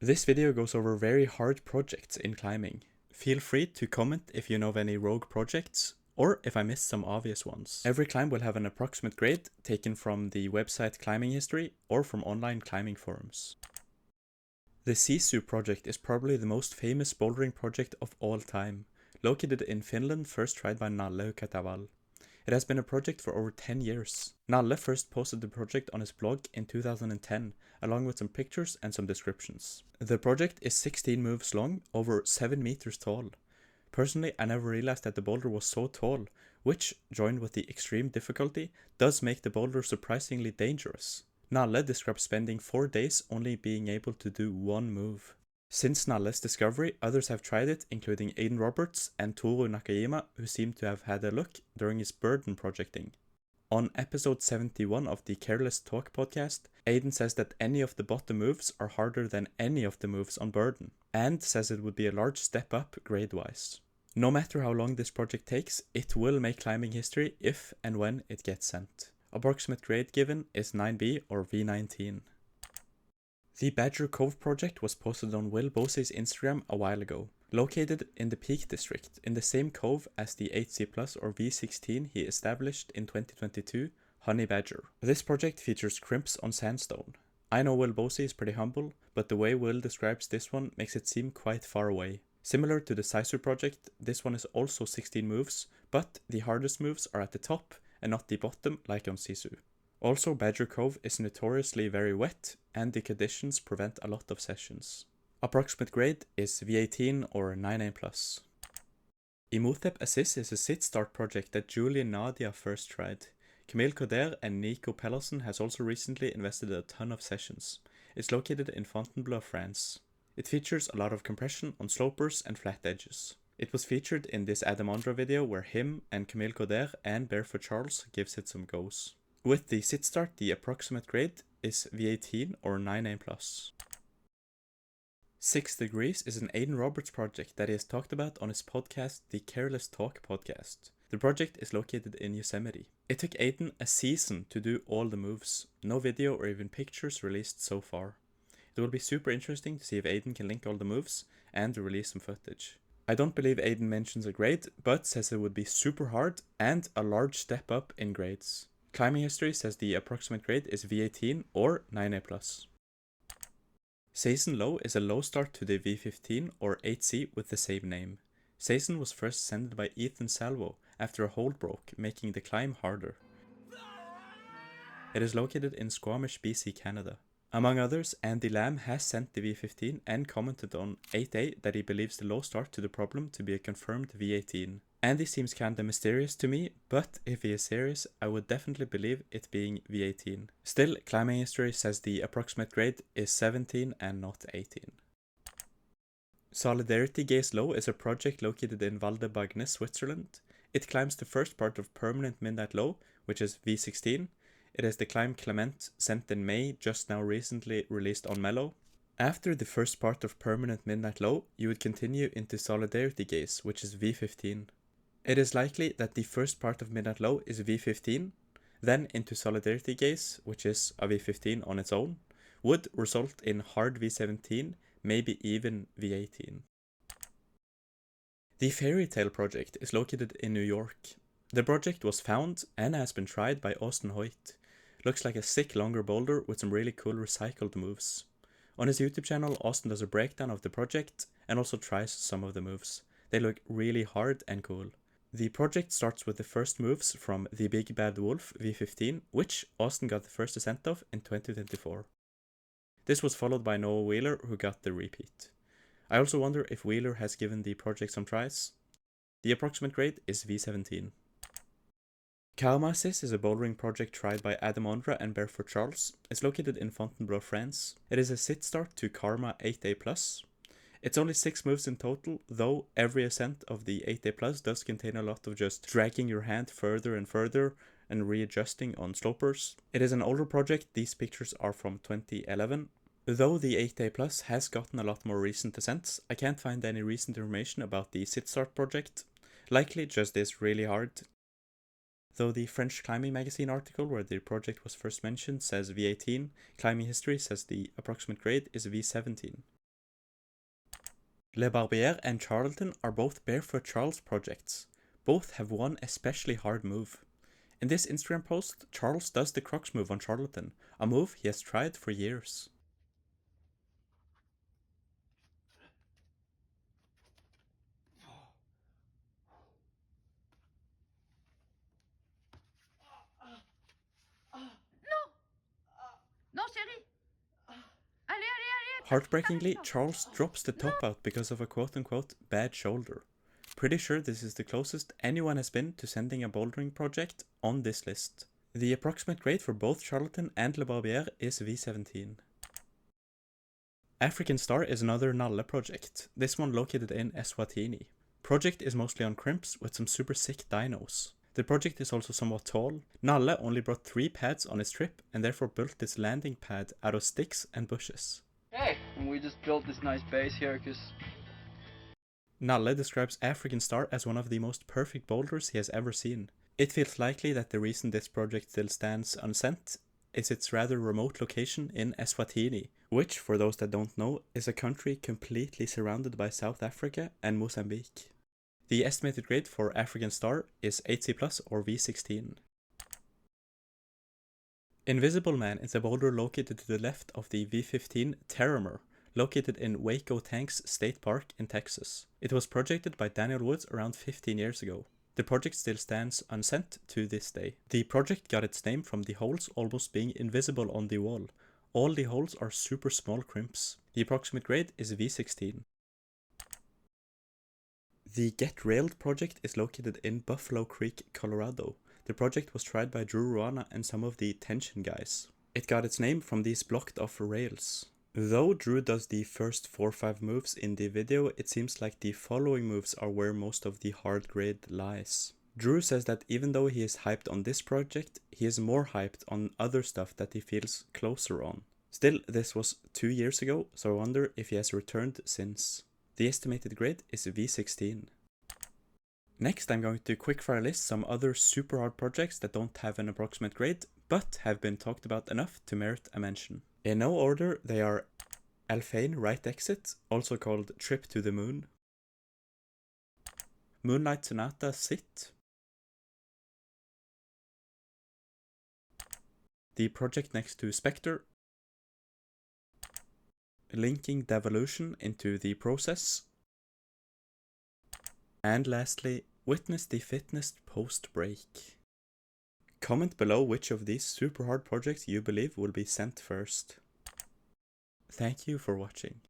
This video goes over very hard projects in climbing. Feel free to comment if you know of any rogue projects, or if I missed some obvious ones. Every climb will have an approximate grade taken from the website Climbing History or from online climbing forums. The Sisu project is probably the most famous bouldering project of all time, located in Finland, first tried by Nalle Kataval. It has been a project for over 10 years. Nalle first posted the project on his blog in 2010, along with some pictures and some descriptions. The project is 16 moves long, over 7 meters tall. Personally, I never realized that the boulder was so tall, which, joined with the extreme difficulty, does make the boulder surprisingly dangerous. Nalle describes spending 4 days only being able to do one move. Since Nalle's discovery, others have tried it, including Aidan Roberts and Toru Nakajima, who seem to have had a look during his burden projecting. On episode 71 of the Careless Talk podcast, Aidan says that any of the bottom moves are harder than any of the moves on burden, and says it would be a large step up grade-wise. No matter how long this project takes, it will make climbing history if and when it gets sent. Approximate grade given is 9B or v19. The Badger Cove project was posted on Will Bosey's Instagram a while ago. Located in the Peak District, in the same cove as the 8C Plus or V16 he established in 2022, Honey Badger. This project features crimps on sandstone. I know Will Bosey is pretty humble, but the way Will describes this one makes it seem quite far away. Similar to the Sisu project, this one is also 16 moves, but the hardest moves are at the top and not the bottom like on Sisu. Also, Badger Cove is notoriously very wet, and the conditions prevent a lot of sessions. Approximate grade is V18 or 9A+. Imothep Assis is a sit-start project that Julie and Nadia first tried. Camille Coder and Nico Pellerson has also recently invested a ton of sessions. It's located in Fontainebleau, France. It features a lot of compression on slopers and flat edges. It was featured in this Adamandra video where him and Camille Coder and Barefoot Charles gives it some goes. With the sit start, the approximate grade is V18 or 9A+. 6 Degrees is an Aidan Roberts project that he has talked about on his podcast, the Careless Talk podcast. The project is located in Yosemite. It took Aidan a season to do all the moves. No video or even pictures released so far. It will be super interesting to see if Aidan can link all the moves and release some footage. I don't believe Aidan mentions a grade, but says it would be super hard and a large step up in grades. Climbing History says the approximate grade is V18 or 9A+. Zazen Low is a low start to the V15 or 8C with the same name. Zazen was first ascended by Ethan Salvo after a hold broke, making the climb harder. It is located in Squamish, BC, Canada. Among others, Andy Lamb has sent the V15 and commented on 8A that he believes the low start to the problem to be a confirmed V18. Andy seems kinda mysterious to me, but if he is serious, I would definitely believe it being V18. Still, Climbing History says the approximate grade is 17 and not 18. Solidarity Daze Low is a project located in Val de Bagnes, Switzerland. It climbs the first part of Permanent Midnight Low, which is V16. It is the climb Clement sent in May, just now recently released on Mellow. After the first part of Permanent Midnight Low, you would continue into Solidarity Gaze, which is V15. It is likely that the first part of Midnight Low is V15, then into Solidarity Gaze, which is a V15 on its own, would result in hard V17, maybe even V18. The Fairy Tale project is located in New York. The project was found and has been tried by Austin Hoyt. Looks like a sick longer boulder with some really cool recycled moves. On his YouTube channel, Austin does a breakdown of the project and also tries some of the moves. They look really hard and cool. The project starts with the first moves from The Big Bad Wolf V15, which Austin got the first ascent of in 2024. This was followed by Noah Wheeler, who got the repeat. I also wonder if Wheeler has given the project some tries. The approximate grade is V17. Imothep Assis is a bouldering project tried by Adamandra and Barefoot Charles. It's located in Fontainebleau, France. It is a sit start to Karma 8A+. It's only 6 moves in total, though every ascent of the 8A+ does contain a lot of just dragging your hand further and further and readjusting on slopers. It is an older project, these pictures are from 2011. Though the 8A+ has gotten a lot more recent ascents, I can't find any recent information about the Sit Start project. Likely just is really hard. Though the French Climbing Magazine article where the project was first mentioned says V18, Climbing History says the approximate grade is V17. Barbier and Charlatan are both Barefoot Charles projects. Both have one especially hard move. In this Instagram post, Charles does the Crocs move on Charlatan, a move he has tried for years. Non, chérie. Allez. Heartbreakingly, Charles drops the top out because of a quote-unquote bad shoulder. Pretty sure this is the closest anyone has been to sending a bouldering project on this list. The approximate grade for both Charlatan and Le Barbier is v17. African Star is another Nalle project, this one located in Eswatini. Project is mostly on crimps with some super sick dinos. The project is also somewhat tall. Nalle only brought 3 pads on his trip and therefore built this landing pad out of sticks and bushes. Hey, and we just built this nice base here because Nalle describes African Star as one of the most perfect boulders he has ever seen. It feels likely that the reason this project still stands unsent is its rather remote location in Eswatini, which, for those that don't know, is a country completely surrounded by South Africa and Mozambique. The estimated grade for African Star is 8C+ or v16. Invisible Man is a boulder located to the left of the v15 Terramer, located in Waco Tanks State Park in Texas. It was projected by Daniel Woods around 15 years ago. The project still stands unsent to this day. The project got its name from the holes almost being invisible on the wall. All the holes are super small crimps. The approximate grade is v16. The Get Railed project is located in Buffalo Creek, Colorado. The project was tried by Drew Ruana and some of the Tension guys. It got its name from these blocked off rails. Though Drew does the first 4-5 moves in the video, it seems like the following moves are where most of the hard grade lies. Drew says that even though he is hyped on this project, he is more hyped on other stuff that he feels closer on. Still, this was 2 years ago, so I wonder if he has returned since. The estimated grade is v16. Next, I'm going to quickfire list some other super hard projects that don't have an approximate grade, but have been talked about enough to merit a mention. In no order, they are Alphane Right Exit, also called Trip to the Moon, Moonlight Sonata Sit, the project next to Spectre, linking devolution into the process, and lastly, Witness the Fitness post-break. Comment below which of these super hard projects you believe will be sent first. Thank you for watching.